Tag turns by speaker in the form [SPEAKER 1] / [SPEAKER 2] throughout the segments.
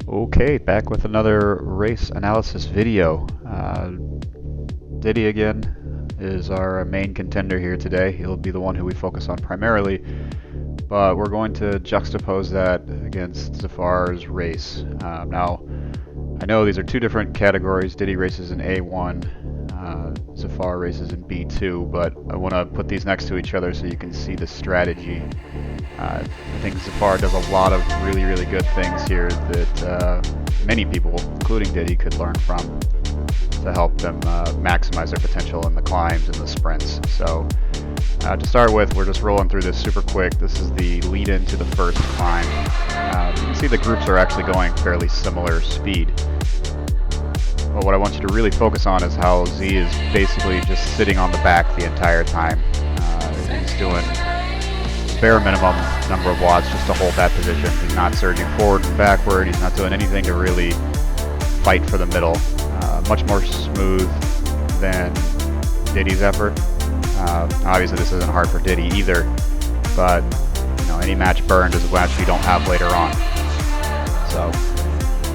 [SPEAKER 1] Okay, back with another race analysis video. Diddy again is our main contender here today. He'll be the one who we focus on primarily, but we're going to juxtapose that against Zafar's race. Now, I know these are two different categories. Diddy races in A1, Zafar races in B2, but I want to put these next to each other so you can see the strategy. I think Zafar does a lot of really good things here that many people, including Diddy, could learn from to help them maximize their potential in the climbs and the sprints. So to start with, we're just rolling through this super quick. This is the lead into the first climb. You can see the groups are actually going fairly similar speed. But what I want you to really focus on is how Z is basically just sitting on the back the entire time. He's doing bare minimum number of watts just to hold that position. He's not surging forward and backward. He's not doing anything to really fight for the middle. Much more smooth than Diddy's effort. Obviously this isn't hard for Diddy either, but any match burned is a match you don't have later on. So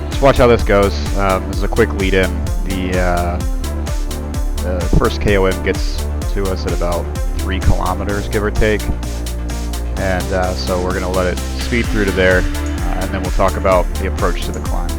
[SPEAKER 1] just watch how this goes. This is a quick lead in. The first KOM gets to us at about 3 kilometers, give or take. And so we're going to let it speed through to there, and then we'll talk about the approach to the climb.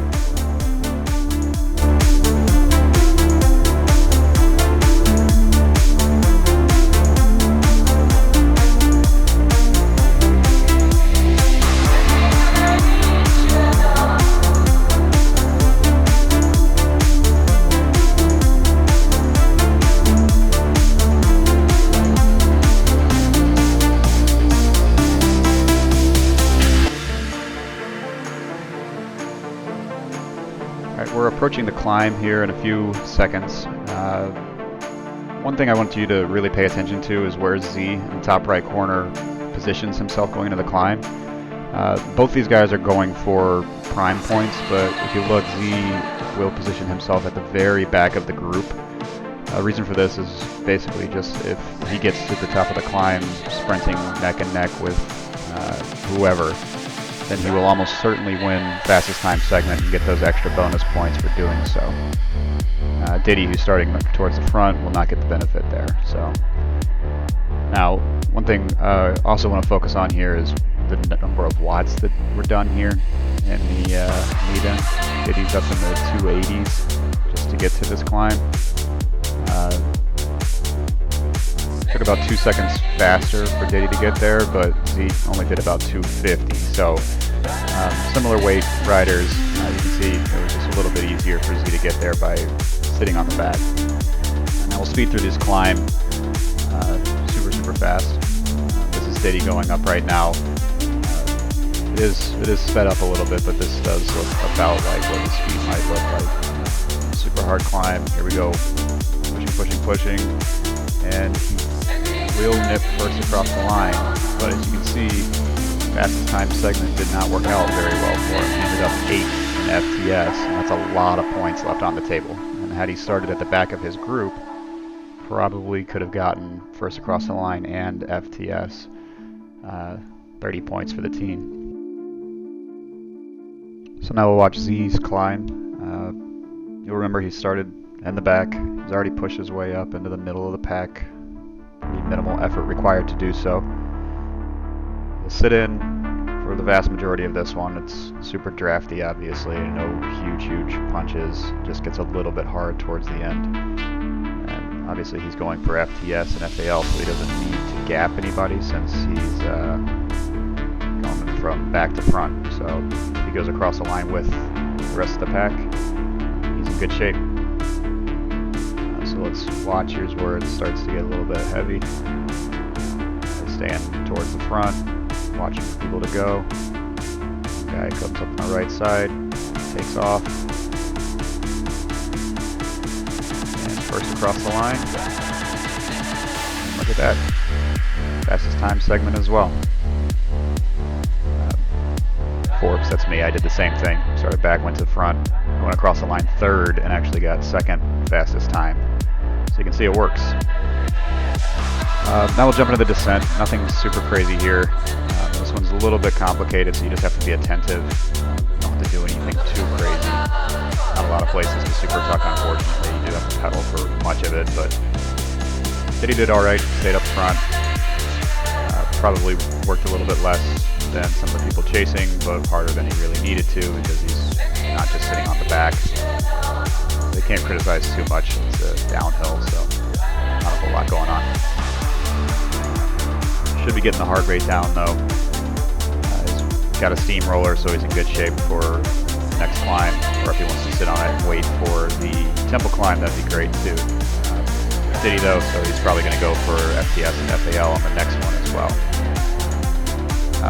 [SPEAKER 1] We're approaching the climb here in a few seconds. One thing I want you to really pay attention to is where Z in the top right corner positions himself going into the climb. Both these guys are going for prime points, but if you look, Z will position himself at the very back of the group. The reason for this is basically just if he gets to the top of the climb sprinting neck and neck with whoever, then he will almost certainly win fastest time segment and get those extra bonus points for doing so. Diddy, who's starting towards the front, will not get the benefit there. So now, one thing I also want to focus on here is the number of watts that were done here in the lead-in. Diddy's up in the 280s just to get to this climb. Took about 2 seconds faster for Diddy to get there, but Z only did about 250. So similar weight riders, you can see it was just a little bit easier for Z to get there by sitting on the back. And now we'll speed through this climb super fast. This is Diddy going up right now. It is sped up a little bit, but this does look about like what the speed might look like. Super hard climb. Here we go. Pushing. And he will nip first across the line, but as you can see, fastest time segment did not work out very well for him. He ended up 8th in FTS, and that's a lot of points left on the table. And had he started at the back of his group, probably could have gotten first across the line and FTS. 30 points for the team. So now we'll watch Z's climb. You'll remember he started in the back. He's already pushed his way up into the middle of the pack. Pretty minimal effort required to do so. He'll sit in for the vast majority of this one. It's super drafty, obviously. No huge punches. Just gets a little bit hard towards the end. And obviously he's going for FTS and FAL, so he doesn't need to gap anybody since he's going from back to front. So if he goes across the line with the rest of the pack, he's in good shape. So let's watch. Here's where it starts to get a little bit heavy. I stand towards the front, watching for people to go. Guy comes up on the right side, takes off, and first across the line. And look at that, fastest time segment as well. Forbes, that's me. I did the same thing. Started back, went to the front, went across the line 3rd, and actually got 2nd fastest time. So you can see it works. Now we'll jump into the descent. Nothing super crazy here. This one's a little bit complicated, so you just have to be attentive. You don't have to do anything too crazy. Not a lot of places to super tuck, unfortunately. You do have to pedal for much of it, but Diddy did alright, stayed up front. Probably worked a little bit less than some of the people chasing, but harder than he really needed to because he's not just sitting on the back. They can't criticize too much. It's a downhill, so not a whole lot going on. Should be getting the heart rate down though. He's got a steamroller, so he's in good shape for the next climb, or if he wants to sit on it and wait for the temple climb, that'd be great too. Diddy though, so he's probably going to go for FTS and FAL on the next one as well.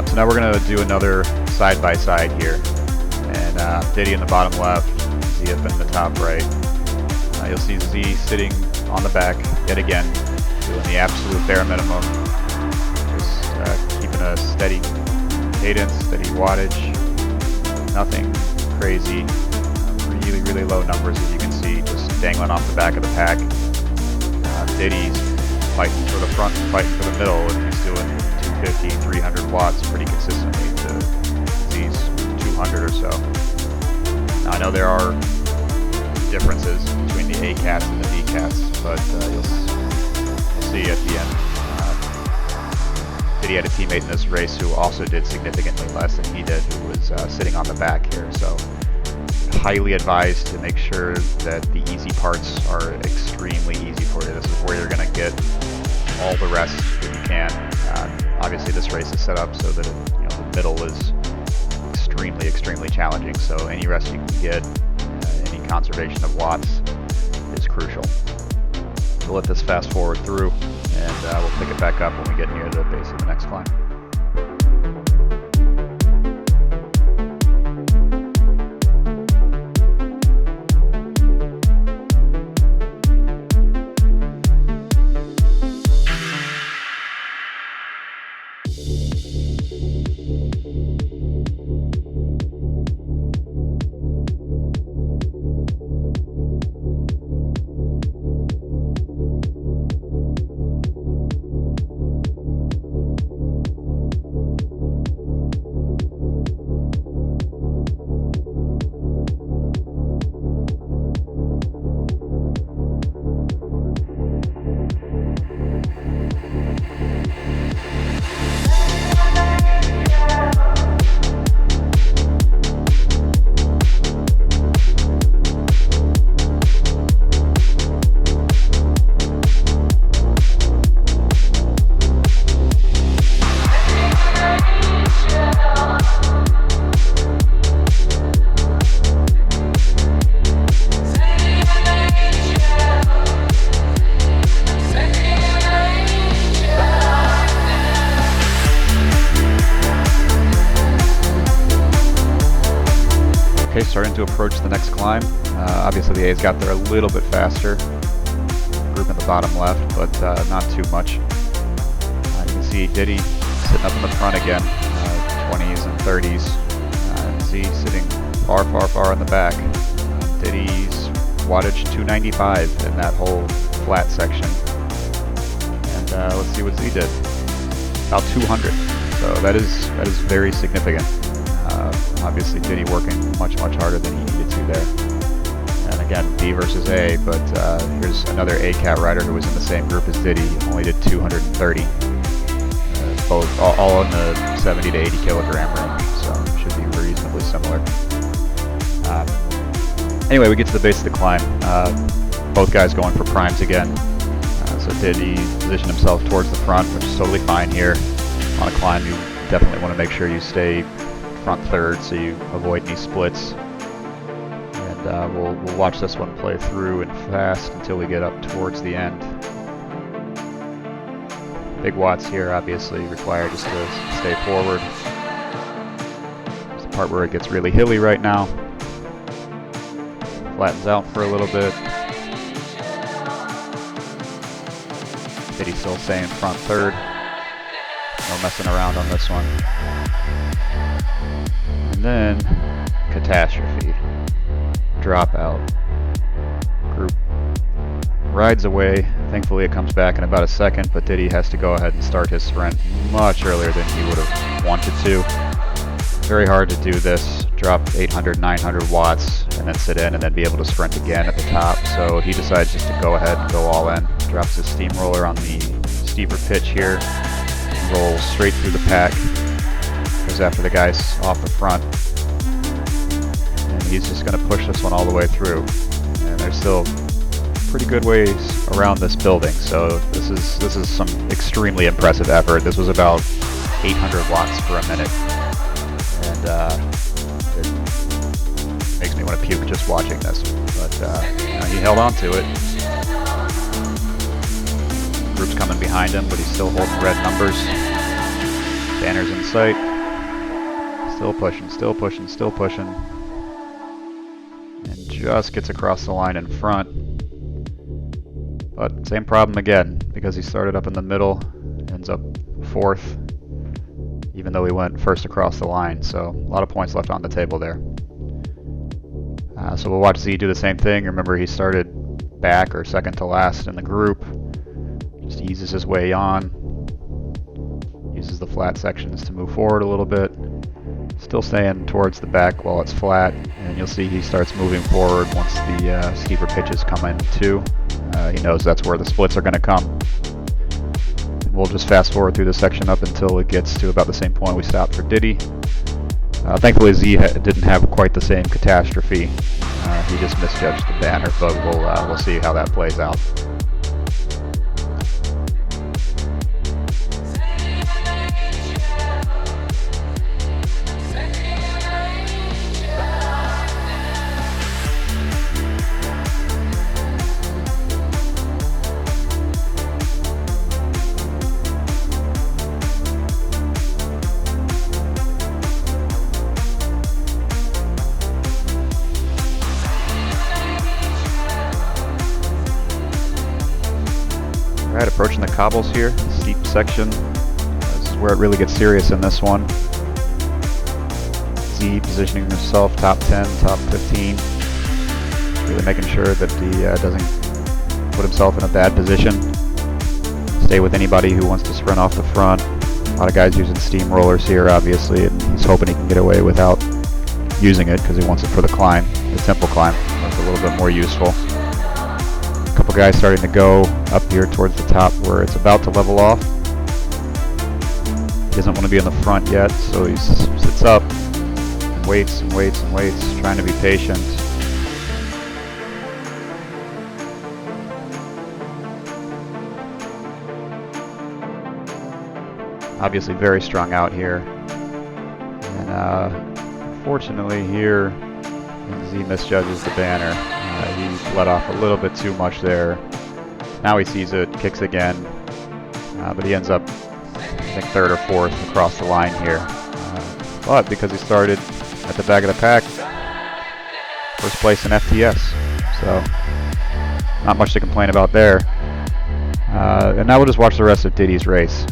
[SPEAKER 1] So now we're going to do another side-by-side here. And Diddy in the bottom left, ZF in the top right. You'll see Z sitting on the back yet again, doing the absolute bare minimum. Just keeping a steady cadence, steady wattage. Nothing crazy. Really, really low numbers, as you can see, just dangling off the back of the pack. Diddy's fighting for the front and fighting for the middle, and he's doing 250, 300 watts pretty consistently to these 200 or so. Now, I know there are differences between the A cats and the B cats, but you'll see at the end. Diddy had a teammate in this race who also did significantly less than he did, who was sitting on the back here. So highly advised to make sure that the easy parts are extremely easy for you. This is where you're going to get all the rest that you can. Obviously, this race is set up so that the middle is extremely, extremely challenging. So any rest you can get, any conservation of watts is crucial. We'll let this fast forward through, and we'll pick it back up when we get near the base of the next climb. Okay, starting to approach the next climb. Obviously the A's got there a little bit faster. Group in the bottom left, but not too much. You can see Diddy sitting up in the front again, 20s and 30s. Z sitting far, far, far in the back. Diddy's wattage 295 in that whole flat section. And let's see what Z did. About 200. So that is very significant. Obviously Diddy working much, much harder than he needed to there. And again, B versus A, but here's another A-cat rider who was in the same group as Diddy, only did 230. Both all in the 70 to 80 kilogram range, so should be reasonably similar. Anyway, we get to the base of the climb. Both guys going for primes again. So Diddy positioned himself towards the front, which is totally fine here. On a climb, you definitely want to make sure you stay front third so you avoid any splits. And we'll watch this one play through and fast until we get up towards the end. Big watts here obviously required just to stay forward. There's the part where it gets really hilly right now. Flattens out for a little bit. Diddy still staying front third. No messing around on this one. And then catastrophe. Dropout. Group rides away. Thankfully it comes back in about a second, but Diddy has to go ahead and start his sprint much earlier than he would have wanted to. Very hard to do this, drop 800, 900 watts, and then sit in and then be able to sprint again at the top. So he decides just to go ahead and go all in. Drops his steamroller on the steeper pitch here, rolls straight through the pack, goes after the guys off the front, and he's just going to push this one all the way through. And there's still pretty good ways around this building, so this is some extremely impressive effort. This was about 800 watts for a minute. And it makes me want to puke just watching this. But you know, he held on to it. Group's coming behind him, but he's still holding red numbers. Banner's in sight. Still pushing, still pushing, still pushing. And just gets across the line in front. But same problem again, because he started up in the middle, ends up fourth, even though he went first across the line. So a lot of points left on the table there. So we'll watch Z do the same thing. Remember, he started back or second to last in the group. Just eases his way on. Uses the flat sections to move forward a little bit. Still staying towards the back while it's flat. And you'll see he starts moving forward once the steeper pitches come in too. He knows that's where the splits are going to come. We'll just fast forward through the section up until it gets to about the same point we stopped for Diddy. Thankfully Z didn't have quite the same catastrophe. He just misjudged the banner, but we'll see how that plays out. Alright, approaching the cobbles here, steep section. This is where it really gets serious in this one. Z positioning himself top 10, top 15. Really making sure that he doesn't put himself in a bad position. Stay with anybody who wants to sprint off the front. A lot of guys using steamrollers here, obviously, and he's hoping he can get away without using it because he wants it for the climb, the tempo climb. That's a little bit more useful. Couple guys starting to go up here towards the top where it's about to level off. He doesn't want to be in the front yet, so he sits up and waits and waits and waits, trying to be patient. Obviously very strung out here. And unfortunately here, Z misjudges the banner. He let off a little bit too much there. Now he sees it, kicks again, but he ends up, I think, third or fourth across the line here. But because he started at the back of the pack, first place in FTS, so not much to complain about there. And now we'll just watch the rest of Diddy's race.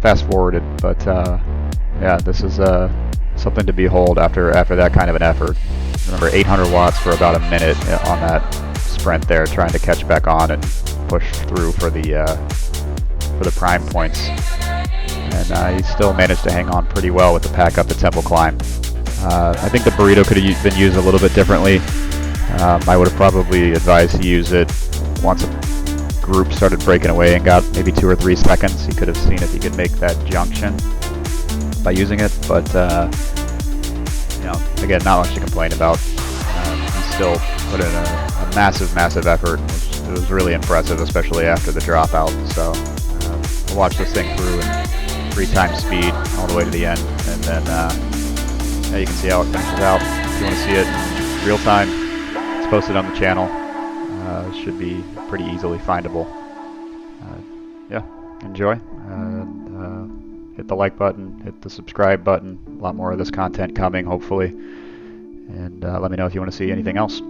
[SPEAKER 1] Fast forwarded, but yeah, this is something to behold after that kind of an effort. Remember, 800 watts for about a minute on that sprint there, trying to catch back on and push through for the prime points. And he still managed to hang on pretty well with the pack up the temple climb. I think the burrito could have been used a little bit differently. I would have probably advised to use it once a group started breaking away and got maybe 2 or 3 seconds. He could have seen if he could make that junction by using it, but you know, again, not much to complain about. He still put in a massive, massive effort. It was really impressive, especially after the dropout. So we'll watch this thing through in 3 times speed all the way to the end, and then yeah, you can see how it finishes out. If you want to see it in real time, it's posted on the channel. It should be pretty easily findable. Yeah, enjoy. Hit the like button, hit the subscribe button. A lot more of this content coming, hopefully. And let me know if you want to see anything else.